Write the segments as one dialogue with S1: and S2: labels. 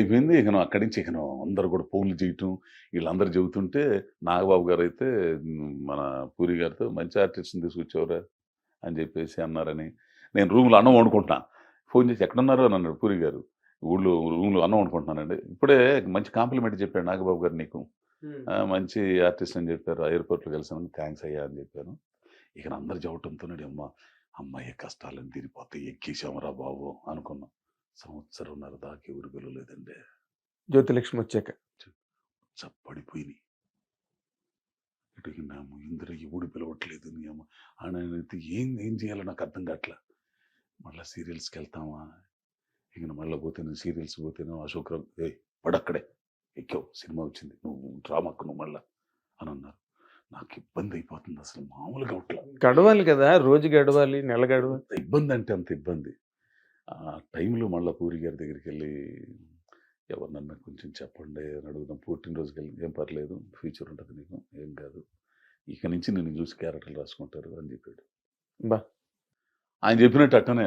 S1: అయిపోయింది. ఇక అక్కడి నుంచి ఇక అందరూ కూడా ఫోన్లు చేయటం, వీళ్ళందరూ చెబుతుంటే నాగబాబు గారైతే మన పూరి గారితో "మంచి ఆర్టిస్ట్‌ని తీసుకొచ్చావురా" అని చెప్పేసి అన్నారని. నేను రూమ్‌లో అన్నం వండుకుంటున్నా. ఫోన్ చేసి "ఎక్కడున్నారు?" అని అన్నాడు పూరి గారు. రూమ్‌లో అన్నం వండుకుంటున్నానండి. "ఇప్పుడే మంచి కాంప్లిమెంట్ చెప్పాడు నాగబాబు గారు నీకు. మంచి ఆర్టిస్ట్ అని చెప్పారు. ఎయిర్‌పోర్ట్‌లో కలిసాను. థాంక్స్ అయ్యా" అని చెప్పాను. ఇక అందరూ చెప్పటంతోనే హమ్మయ్య! కష్టాలన్నీ తీరిపోతాయి. ఎక్కేసామురా బాబు అనుకున్నాం. సంవత్సరంన్నర దాకా ఎవరు పిలవలేదండి.
S2: జ్యోతిలక్ష్మి వచ్చాక.
S1: పడిపోయినాయి. ఇటు మేము ఇందులో ఎవడు పిలవట్లేదు నీ అమ్మ అని ఏం చేయాలో నాకు అర్థం కావట్లా. మళ్ళీ సీరియల్స్కి వెళ్తామా, ఇక మళ్ళీ పోతేనే సీరియల్స్ పోతేనే అశోక్రావు పడక్కడే ఎక్కావు, సినిమా వచ్చింది, నువ్వు డ్రామాకు నువ్వు మళ్ళా అని అన్నారు. నాకు ఇబ్బంది అయిపోతుంది, అసలు మామూలుగా అవట్లా.
S2: గడవాలి కదా, రోజు గడవాలి, నెల గడవాలి.
S1: ఇబ్బంది అంటే అంత ఇబ్బంది. ఆ టైంలో మళ్ళీ పూరి గారి దగ్గరికి వెళ్ళి ఎవరినన్నా కొంచెం చెప్పండి అని అడుగుదాం. పుట్టినరోజుకి వెళ్ళి "ఏం పర్లేదు, ఫ్యూచర్ ఉంటుంది నీకు, ఏం కాదు, ఇక నుంచి నిన్ను చూసి క్యారెక్టర్లు రాసుకుంటారు" అని చెప్పాడు.
S2: బా
S1: ఆయన చెప్పినట్టు అట్టనే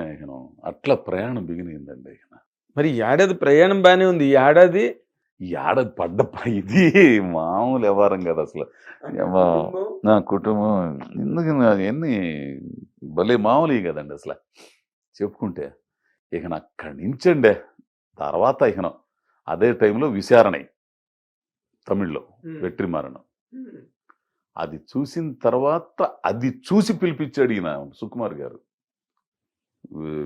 S1: అట్లా ప్రయాణం బిగినిందండి.
S2: మరి ఈ ఏడాది ప్రయాణం బాగానే ఉంది. ఈ ఏడాది
S1: పడ్డ ఇది మామూలు వ్యవహారం కదా అసలు. నా కుటుంబం ఎందుకు అవన్నీ భలే మామూలు కదండి అసలు చెప్పుకుంటే. ఇక అక్కడి నుంచండే తర్వాత అదే టైంలో విచారణ తమిళ్లో వెట్రిమారనం. అది చూసిన తర్వాత అది చూసి పిలిపించాడు ఈయన సుకుమార్ గారు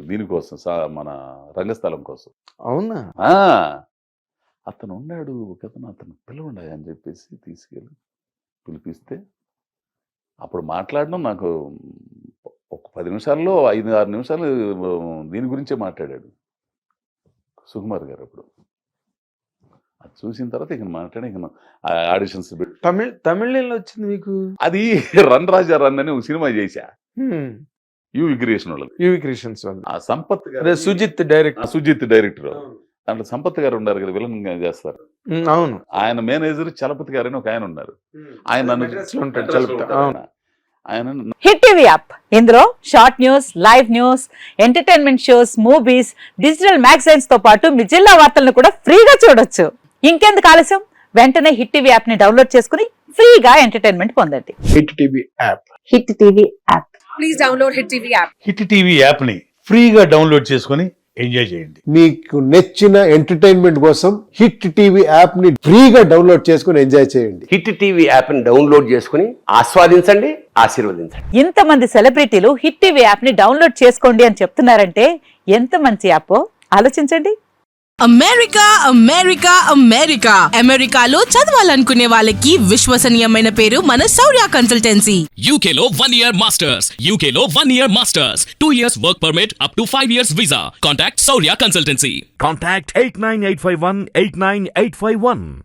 S1: దీనికోసం, మన రంగస్థలం కోసం.
S2: అవునా?
S1: అతను ఉన్నాడు అతను పిలవండి అని చెప్పేసి తీసుకెళ్ళి పిలిపిస్తే అప్పుడు మాట్లాడడం నాకు ఒక 10 నిమిషాల్లో 5-6 నిమిషాలు దీని గురించే మాట్లాడాడు సుకుమార్ గారు. అప్పుడు అది చూసిన తర్వాత ఇక మాట్లాడి ఆడిషన్స్
S2: తమిళంలో వచ్చింది మీకు.
S1: అది రన్ రాజా రన్ అని ఒక సినిమా చేశా, యువి క్రియేషన్ వాళ్ళు,
S2: యువి క్రియేషన్స్ వాళ్ళు.
S1: ఆ సంపత్ గారు,
S2: సుజిత్ డైరెక్టర్. దాంట్లో సంపత్ గారు ఉన్నారు కదా, విలన్ చేస్తారు. అవును.
S1: ఆయన మేనేజర్ చలపతి గారు అని ఒక ఆయన ఉన్నారు. ఆయన
S3: హిట్ టీవీ యాప్, ఇందులో short news, live news, entertainment shows, movies, digital magazines తో పాటు మీ జిల్లా వార్తలను కూడా ఫ్రీగా చూడొచ్చు. ఇంకెందుకు ఆలస్యం, వెంటనే హిట్ టీవీ యాప్ ని డౌన్లోడ్ చేసుకుని ఫ్రీగా ఎంటర్టైన్మెంట్ పొందండి.
S2: Hit TV app.
S3: Hit TV app. Please download hit TV app.
S4: Hit TV app ని ఫ్రీగా డౌన్లోడ్ చేసుకుని ఎంజాయ్ చేయండి.
S5: మీకు నచ్చిన ఎంటర్టైన్మెంట్ కోసం హిట్ టీవీ యాప్ ని ఫ్రీగా డౌన్లోడ్ చేసుకుని ఎంజాయ్ చేయండి.
S6: హిట్ టీవీ యాప్ ని డౌన్లోడ్ చేసుకుని ఆస్వాదించండి, ఆశీర్వదించండి.
S3: ఇంతమంది సెలబ్రిటీలు హిట్ టీవీ యాప్ ని డౌన్లోడ్ చేసుకోండి అని చెప్తున్నారంటే ఎంత మంచి యాప్ ఆలోచించండి.
S7: అమెరికా అమెరికా అమెరికా అమెరికాలో చదవాలనుకునే వాళ్ళకి విశ్వసనీయమైన పేరు మన శౌర్య కన్సల్టెన్సీ.
S8: UK లో 1 year masters, UK లో 1 year masters, 2 years work permit up to 5 years visa. Contact Shaurya Consultancy.
S9: Contact 89851 89851.